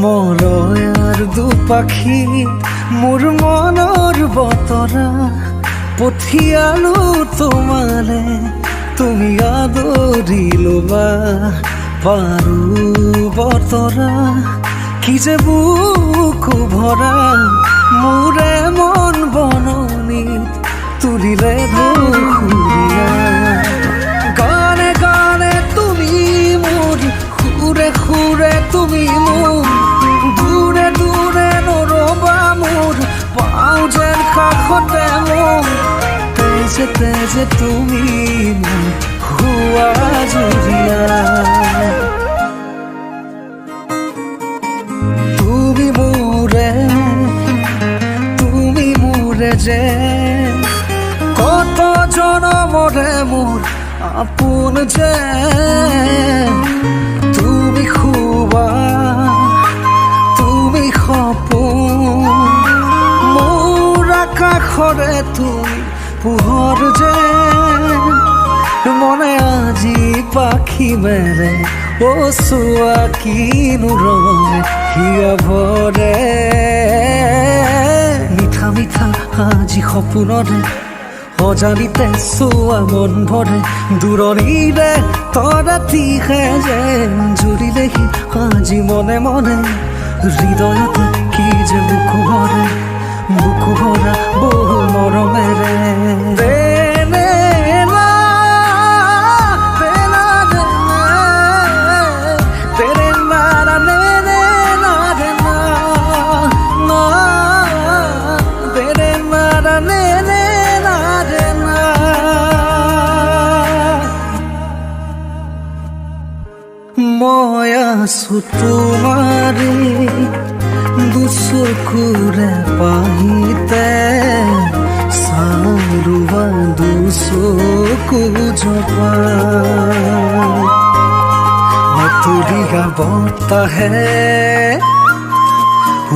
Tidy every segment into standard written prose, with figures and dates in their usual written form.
মলয়াৰ দুপাখি মোৰ মনৰ বতৰা পঠিয়ালো তোমালে, তুমি আদৰি ল'বা পাৰো বতৰা। কি যে বুকু ভৰা মোৰে মন বননিত তুলিলে ধুৰীয়া। গানে গানে তুমি মোৰ, সুৰে সুৰে তুমি মোৰ, দূৰে দূৰে নৰবা মোৰ, পাওঁ যেন কাষতে মোৰ। তেজে তেজে তুমি মোৰ হোৱা জুৰীয়া। তুমি মোৰে যে কত জনমৰে মোৰ আপোন যে। তুমি খুবা তুমি সপোন মোৰ আকাশৰে তুমি পোহৰ যে। মনে আজি পাখি মেলে ও চোৱা কিনো ৰঙে হিয়া ভৰে। মিঠা মিঠা আজি সপোনৰে অজানিতে চোৱা মন ভৰে। দূৰণিৰে তৰাতিহে যেন জুৰিলেহি আজি মনে মনে। হৃদয়তে কি যে বুকু ভৰা বহু মৰমেৰে। মই আছো তোমাৰে দুচকুৰে পাহিতে, চাৰুৱা দুচকু জপা। অতৰীয়া বতাহে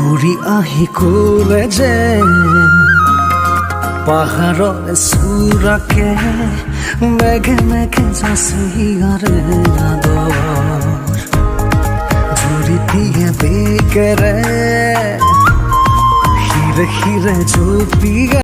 উৰি আহি ক'লে যে পাহাৰৰ চূড়াকে মেঘে মেঘে যাচি ইয়াৰে আদৰ। ঝুৰি দিয়ে বেগেৰে শিৰে শিৰে জপিয়া।